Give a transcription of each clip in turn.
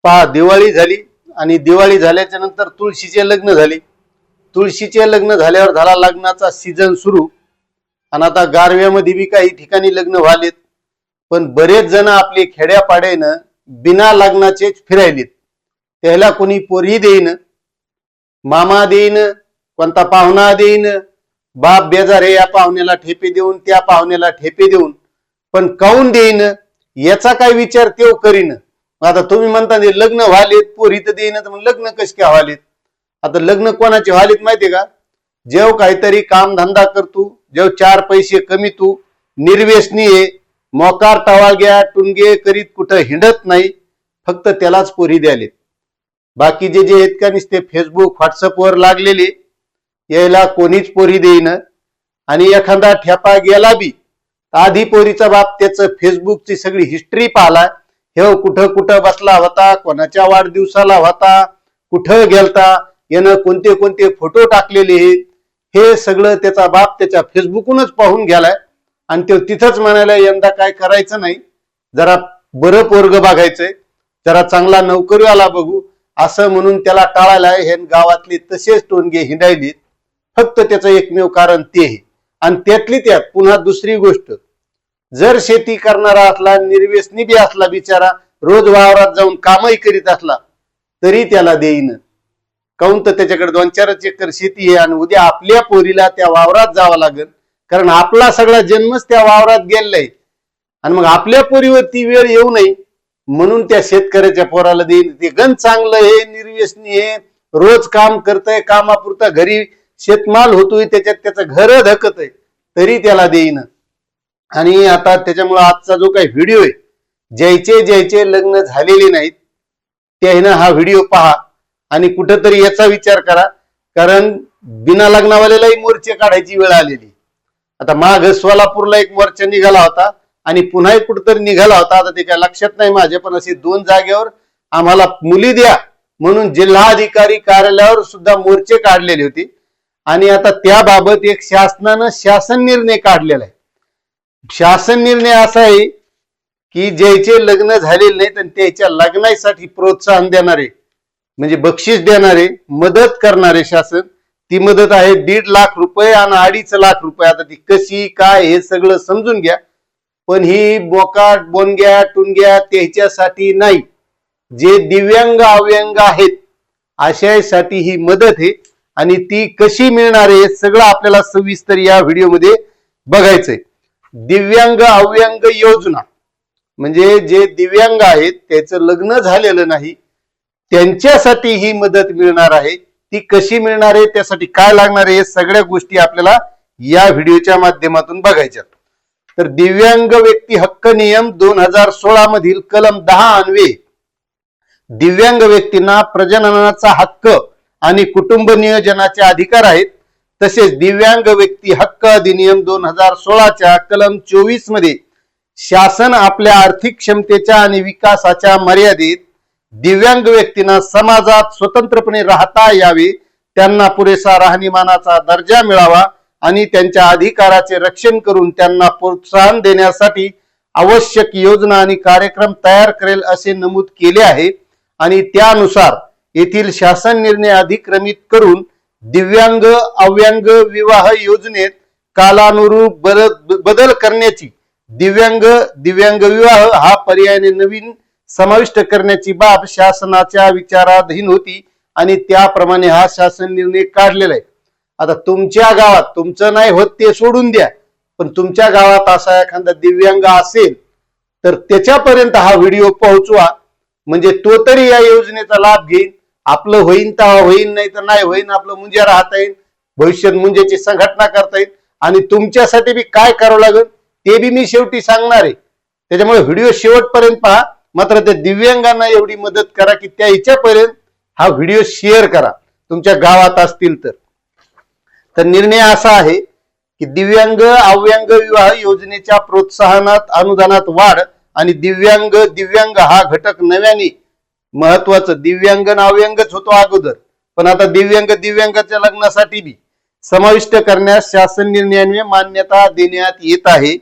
पहा, दिवाळी झाली आणि दिवाळी झाल्याच्या नंतर तुळशीचे लग्न झाले. तुळशीचे लग्न झाल्यावर झाला लग्नाचा सीझन सुरू. आणि आता गारव्यामध्ये बी काही ठिकाणी लग्न व्हालेत. पण बरेच जण आपले खेड्यापाड्यानं बिना लग्नाचेच फिरायलेत. त्याला कोणी पोरही देईन, मामा देईन, कोणता पाहुणा देईन, बाप बेजारे या पाहुण्याला ठेपे देऊन त्या पाहुण्याला ठेपे देऊन, पण काऊन देईन याचा काय विचार तेव करीन. आता तुम्ही म्हणता लग्न व्हालेत पोरी तर देईन, तर मग लग्न कसे काय व्हालेत? आता लग्न कोणाचे व्हालेत माहितीये का? जेव काहीतरी काम धंदा करतो, जेव चार पैसे कमी तू निर्व्यसनी आहे, मोकार टवाळग्या टुनगे करीत कुठं हिंडत नाही, फक्त त्यालाच पोरी द्यालेत. बाकीचे जे आहेत का नुसते फेसबुक व्हॉट्सअपवर लागलेले, यायला कोणीच पोरी देईन. आणि एखादा ठेपा गेला बी आधी पोरीचा बाप त्याचं फेसबुकची सगळी हिस्ट्री पाहला, हे कुठं कुठं बसला होता, कोणाच्या वाढदिवसाला होता, कुठं गेलता, यानं कोणते कोणते फोटो टाकलेले आहेत, हे सगळं त्याचा बाप त्याच्या फेसबुकूनच पाहून गेलाय. आणि तो तिथंच म्हणायला यंदा काय करायचं नाही, जरा बरं पोरग बघायचंय, जरा चांगला नोकरीवाला बघू, असं म्हणून त्याला टाळायला हे गावातले तसेच टोनगे हिंडायलेत. फक्त त्याचं एकमेव कारण ते आहे. आणि त्यातली त्यात पुन्हा दुसरी गोष्ट, जर शेती करणारा असला, निर्व्यसनी बी असला बिचारा, रोज वावरात जाऊन कामही करीत असला, तरी त्याला देईन. काऊन तर त्याच्याकडे 2-4 एकर शेती आहे आणि उद्या आपल्या पोरीला त्या वावरात जावं लागेल, कारण आपला सगळा जन्मच त्या वावरात गेलाय. आणि मग आपल्या पोरीवर ती वेळ येऊ नये म्हणून त्या शेतकऱ्याच्या पोराला देईन. ते गण चांगलं आहे, निर्व्यसनी आहे, रोज काम करतय, कामापुरता घरी शेतमाल होतोय, त्याच्यात त्याचं घर धकत आहे, तरी त्याला देईन. आणि आता त्याच्यामुळे आजचा जो काही व्हिडिओ आहे, ज्याचे लग्न झालेले नाहीत त्यानं हा व्हिडिओ पहा आणि कुठंतरी याचा विचार करा, कारण बिना लग्नावाल्यालाही मोर्चे काढायची वेळ आलेली. आता माघ सोलापूरला एक मोर्चा निघाला होता आणि पुन्हा एक कुठंतरी निघाला होता, आता ते काय लक्षात नाही माझ्या, पण असे 2 जागेवर आम्हाला मुली द्या म्हणून जिल्हाधिकारी कार्यालयावर सुद्धा मोर्चे काढलेले होते. आणि आता त्याबाबत एक शासनानं शासन निर्णय काढलेला आहे. शासन निर्णय असा आहे की ज्याचे लग्न झालेले नाहीत आणि त्याच्या लग्नासाठी प्रोत्साहन देणारे, म्हणजे बक्षीस देणारे, मदत करणारे शासन, ती मदत आहे 1.5 लाख रुपये आणि 2.5 लाख रुपये. आता ती कशी काय हे सगळं समजून घ्या. पण ही बोकाट बोनग्या टुनग्या त्याच्यासाठी नाही, जे दिव्यांग अव्यंग आहेत अशासाठी ही मदत आहे. आणि ती कशी मिळणार आहे सगळं आपल्याला सविस्तर या व्हिडिओमध्ये बघायचंय. दिव्यांग अव्यंग योजना म्हणजे जे दिव्यांग आहेत, त्याचं लग्न झालेलं नाही, त्यांच्यासाठी ही मदत मिळणार आहे. ती कशी मिळणार आहे, त्यासाठी काय लागणार आहे, सगळ्या गोष्टी आपल्याला या व्हिडिओच्या माध्यमातून बघायच्या. तर दिव्यांग व्यक्ती हक्क नियम 2016 मधील कलम 10 अन्वये दिव्यांग व्यक्तींना प्रजननाचा हक्क आणि कुटुंब नियोजनाचे अधिकार आहेत. तसेच दिव्यांग व्यक्ती हक्क अधिनियम 2016च्या कलम 24 मध्ये शासन आपल्या आर्थिक क्षमतेच्या आणि विकासाच्या मर्यादेत दिव्यांग व्यक्तींना समाजात स्वतंत्रपणे राहता यावे, त्यांना पुरेसा राहणीमानाचा दर्जा मिळावा आणि त्यांच्या अधिकाराचे रक्षण करून त्यांना प्रोत्साहन देण्यासाठी आवश्यक योजना आणि कार्यक्रम तयार करेल असे नमूद केले आहे. आणि त्यानुसार येथील शासन निर्णय अधिक्रमित करून दिव्यांग अव्यंग विवाह योजनेत कालानुरूप बदल करण्याची, दिव्यांग विवाह हा पर्यायाने नवीन समाविष्ट करण्याची बाब शासनाच्या विचाराधीन होती आणि त्याप्रमाणे हा शासन निर्णय काढलेला आहे. आता तुमच्या गावात, तुमचं नाही होत ते सोडून द्या, पण तुमच्या गावात असा एखादा दिव्यांग असेल तर त्याच्यापर्यंत हा व्हिडिओ पोहोचवा, म्हणजे तो तरी या योजनेचा लाभ घेईल. आपलं होईन तर होईन, नाही तर नाही होईन, आपलं मुंजे राहता येईल, भविष्यात मुंजेची संघटना करता येईल. आणि तुमच्यासाठी बी काय करावं लागेल ते बी मी शेवटी सांगणार आहे. त्याच्यामुळे व्हिडिओ शेवटपर्यंत पहा. मात्र त्या दिव्यांगांना एवढी मदत करा की त्या याच्यापर्यंत हा व्हिडिओ शेअर करा, तुमच्या गावात असतील तर. तर निर्णय असा आहे की दिव्यांग अव्यंग विवाह योजनेच्या प्रोत्साहनात अनुदानात वाढ आणि दिव्यांग हा घटक नव्याने, महत्वाचं दिव्यांग अव्यंगच होतो अगोदर, पण आता दिव्यांगाच्या लग्नासाठी बी समाविष्ट करण्यास शासन निर्णयाने मान्यता देण्यात येत आहे.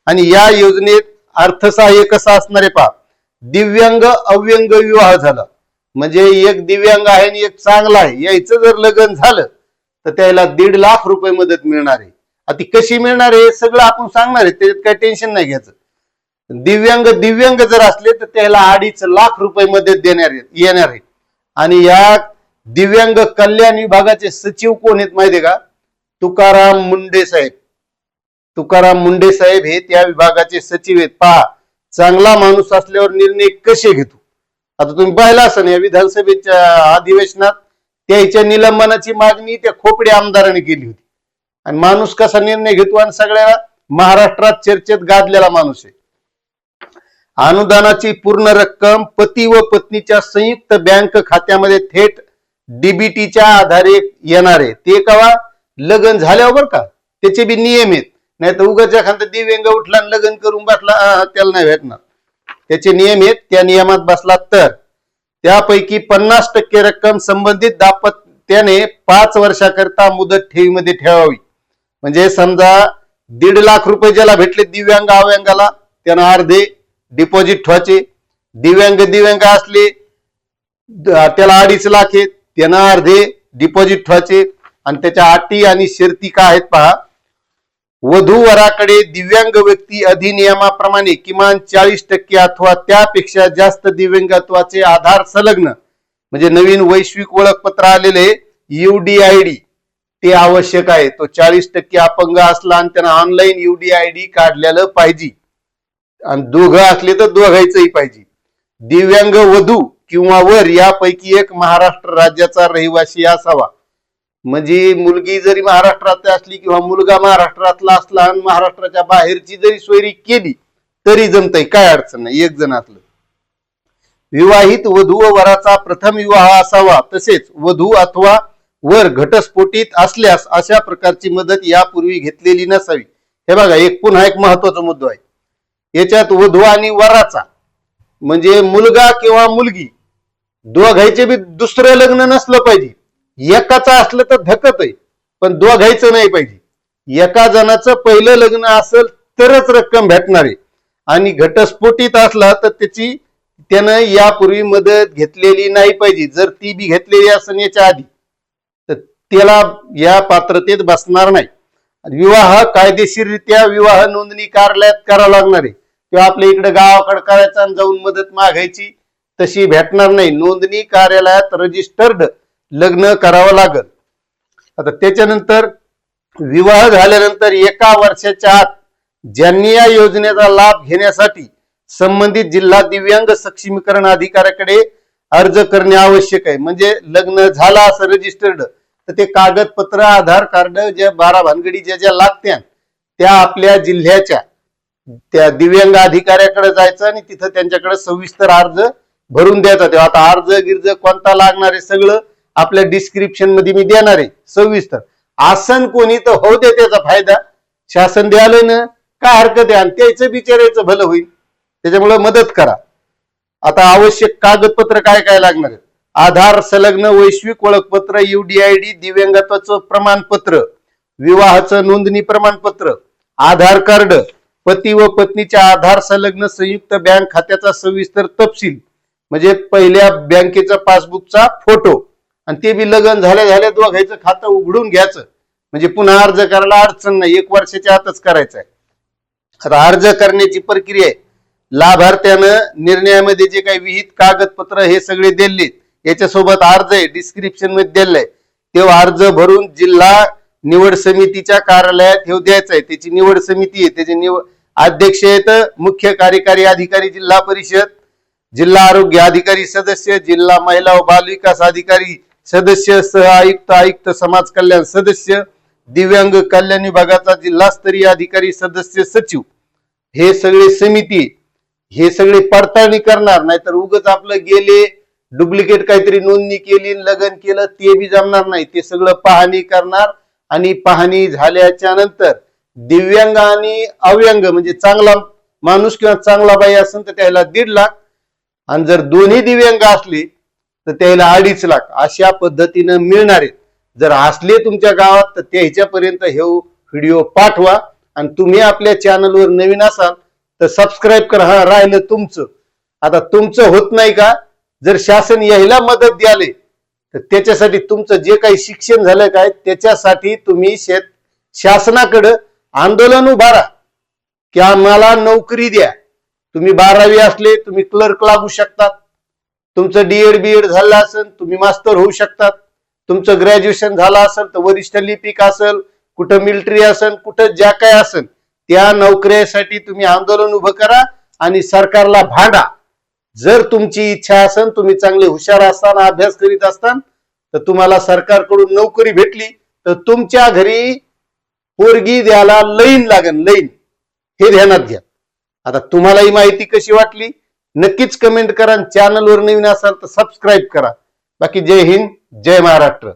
आणि या योजनेत अर्थसहाय्य कसं असणार आहे पहा. दिव्यांग अव्यंग विवाह झाला म्हणजे एक दिव्यांग आहे आणि एक चांगला आहे, यायचं जर लग्न झालं तर त्याला 1.5 लाख रुपये मदत मिळणार आहे. आता ती कशी मिळणार आहे सगळं आपण सांगणार आहे, त्याच्यात काही टेन्शन नाही घ्यायचं. दिव्यांग जर असले तर त्याला 2.5 लाख रुपये मदत येणार आहे. आणि या दिव्यांग कल्याण विभागाचे सचिव कोण आहेत माहितीये का? तुकाराम मुंडे साहेब. तुकाराम मुंडे साहेब हे त्या विभागाचे सचिव आहेत. पहा, चांगला माणूस असल्यावर निर्णय कसे घेतो. आता तुम्ही पाहिला असेल या विधानसभेच्या अधिवेशनात त्याच्या निलंबनाची मागणी त्या खोपडे आमदारांनी केली होती. आणि माणूस कसा निर्णय घेतो आणि सगळ्या महाराष्ट्रात चर्चेत गाजलेला माणूस आहे. अनुदानाची पूर्ण रक्कम पती व पत्नीच्या संयुक्त बँक खात्यामध्ये थेट डीबीटीच्या आधारे येणार आहे. ते कवा? लग्न झाल्यावर बरं का. त्याचे बी नियम आहेत. नाही तर उगाच एखादा दिव्यांग उठला आणि लग्न करून बसला त्याला नाही भेटणार. त्याचे नियम आहेत. त्या नियमात बसला तर त्यापैकी 50% रक्कम संबंधित दाम्पत्याने 5 वर्षाकरता मुदत ठेवीमध्ये ठेवावी. म्हणजे समजा 1.5 लाख रुपये ज्याला भेटले दिव्यांग अव्यांगाला त्यानं अर्धे डिपॉझिट ठेवायचे. दिव्यांग असले त्याला 2.5 लाख आहेत, त्यानं अर्धे डिपॉझिट ठेवायचे. आणि त्याच्या अटी आणि शर्ती काय आहेत पहा. वधू वराकडे दिव्यांग व्यक्ती अधिनियमाप्रमाणे किमान 40% अथवा त्यापेक्षा जास्त दिव्यांगत्वाचे आधार संलग्न म्हणजे नवीन वैश्विक ओळखपत्र आलेले UDID ते आवश्यक आहे. तो 40% अपंग असला आणि त्यानं ऑनलाईन UDID काढलेलं पाहिजे. आणि दोघं असले तर दोघांचंही पाहिजे. दिव्यांग वधू किंवा वर यापैकी एक महाराष्ट्र राज्याचा रहिवासी असावा. म्हणजे मुलगी जरी महाराष्ट्रात असली किंवा मुलगा महाराष्ट्रातला असला आणि महाराष्ट्राच्या बाहेरची जरी सोयरी केली तरी जमतंय, काय अडचण नाही, एक जण असलं. विवाहित वधू व वराचा प्रथम विवाह असावा. तसेच वधू अथवा वर घटस्फोटित असल्यास अशा प्रकारची मदत यापूर्वी घेतलेली नसावी. हे बघा, पुन्हा एक महत्वाचा मुद्दा आहे याच्यात. वधू आणि वराचा म्हणजे मुलगा किंवा मुलगी दोघांचे बी दुसरं लग्न नसलं पाहिजे. एकाचं असलं तर धकत आहे, पण दोघांचं नाही पाहिजे. एका जणाचं पहिलं लग्न असेल तरच रक्कम भेटणार आहे. आणि घटस्फोटित असला तर त्यानं यापूर्वी मदत घेतलेली नाही पाहिजे. जर ती बी घेतलेली असेल याच्या आधी तर त्याला या पात्रतेत बसणार नाही. विवाह कायदेशीररित्या विवाह नोंदणी कार्यालयात करावं लागणार आहे किंवा आपल्या इकडे गावाकडे करायचा आणि जाऊन मदत मागायची तशी भेटणार नाही. नोंदणी कार्यालयात रजिस्टर्ड लग्न करावं लागल. आता त्याच्यानंतर विवाह झाल्यानंतर 1 वर्षाच्या आत ज्यांनी या योजनेचा लाभ घेण्यासाठी संबंधित जिल्हा दिव्यांग सक्षमीकरण अधिकाऱ्याकडे अर्ज करणे आवश्यक आहे. म्हणजे लग्न झालं असं रजिस्टर्ड तर ते कागदपत्र आधार कार्ड ज्या 12 भानगडी ज्या लागत्या त्या आपल्या जिल्ह्याच्या त्या दिव्यांग अधिकाऱ्याकडे जायचं आणि तिथं त्यांच्याकडे सविस्तर अर्ज भरून द्यायचा. तेव्हा आता अर्ज गिर्ज कोणता लागणार आहे सगळं आपल्या डिस्क्रिप्शन मध्ये मी देणार आहे सविस्तर. आसन कोणी तर होऊ दे, त्याचा फायदा शासन द्यायला ना काय हरकत आहे आणि त्याचं बिचारायचं भलं होईल. त्याच्यामुळे मदत करा. आता आवश्यक कागदपत्र काय काय लागणार आहे. आधार संलग्न वैश्विक ओळखपत्र UDID दिव्यांगत्वाचं प्रमाणपत्र, विवाहाचं नोंदणी प्रमाणपत्र, आधार कार्ड, पती व पत्नीच्या आधार संलग्न संयुक्त बँक खात्याचा सविस्तर तपशील म्हणजे पहिल्या बँकेचा पासबुकचा फोटो. आणि ते बी लग्न झाल्या दोघांचं खातं उघडून घ्यायचं म्हणजे पुन्हा अर्ज करायला अडचण नाही. 1 वर्षाच्या आतच करायचं आहे. आता अर्ज करण्याची प्रक्रिया आहे. लाभार्थ्यानं निर्णयामध्ये जे काही विहित कागदपत्र हे सगळे दिले याच्यासोबत अर्ज आहे डिस्क्रिप्शन मध्ये दिलंय. तेव्हा अर्ज भरून जिल्हा निवड समितीच्या कार्यालयात हे द्यायचं आहे. त्याची निवड समिती आहे, त्याचे अध्यक्ष आहेत मुख्य कार्यकारी अधिकारी जिल्हा परिषद, जिल्हा आरोग्य अधिकारी सदस्य, जिल्हा महिला व बाल विकास अधिकारी सदस्य, सह आयुक्त समाज कल्याण सदस्य, दिव्यांग कल्याण विभागाचा जिल्हास्तरीय अधिकारी सदस्य सचिव, हे सगळे समिती हे सगळे पडताळणी करणार. नाहीतर उगच आपलं गेले डुप्लिकेट काहीतरी नोंदणी केली लग्न केलं ते बी जमणार नाही. ते सगळं पाहणी करणार आणि पाहणी झाल्याच्या नंतर दिव्यांग आणि अव्यांग म्हणजे चांगला माणूस किंवा चांगला बाई असेल तर त्याला 1.5 लाख आणि जर दोन्ही दिव्यांग असले तर त्याला 2.5 लाख अशा पद्धतीनं मिळणार आहेत. जर असले तुमच्या गावात तर ह्याच्यापर्यंत हे व्हिडिओ पाठवा. आणि तुम्ही आपल्या चॅनलवर नवीन असाल तर सबस्क्राईब करा. हा राहिलं तुमचं. आता तुमचं होत नाही का जर शासन यायला मदत द्याले तर त्याच्यासाठी तुमचं जे काही शिक्षण झालं काय त्याच्यासाठी तुम्ही शासनाकडे आंदोलन उभा राहा की आम्हाला नोकरी द्या. तुम्ही 12वी असले तुम्ही क्लर्क लागू शकतात, तुमचं डीएड बीएड झालं असेल तुम्ही मास्तर होऊ शकतात, तुमचं ग्रॅज्युएशन झालं असेल तर वरिष्ठ लिपिक असेल, कुठं मिलिटरी असेल, कुठं ज्या काय असेल त्या नोकऱ्यासाठी तुम्ही आंदोलन उभं करा आणि सरकारला भांडा. जर तुमची इच्छा असेल, तुम्ही चांगले हुशार असताना अभ्यास करीत असताना तर तुम्हाला सरकारकडून नोकरी भेटली तर तुमच्या घरी पोरगी द्यायला लाईन लागेल, लाईन. हे ध्यानात घ्या. आता तुम्हाला ही माहिती कशी वाटली नक्कीच कमेंट करा. चॅनलवर नवीन असाल तर सबस्क्राईब करा. बाकी जय हिंद, जय महाराष्ट्र.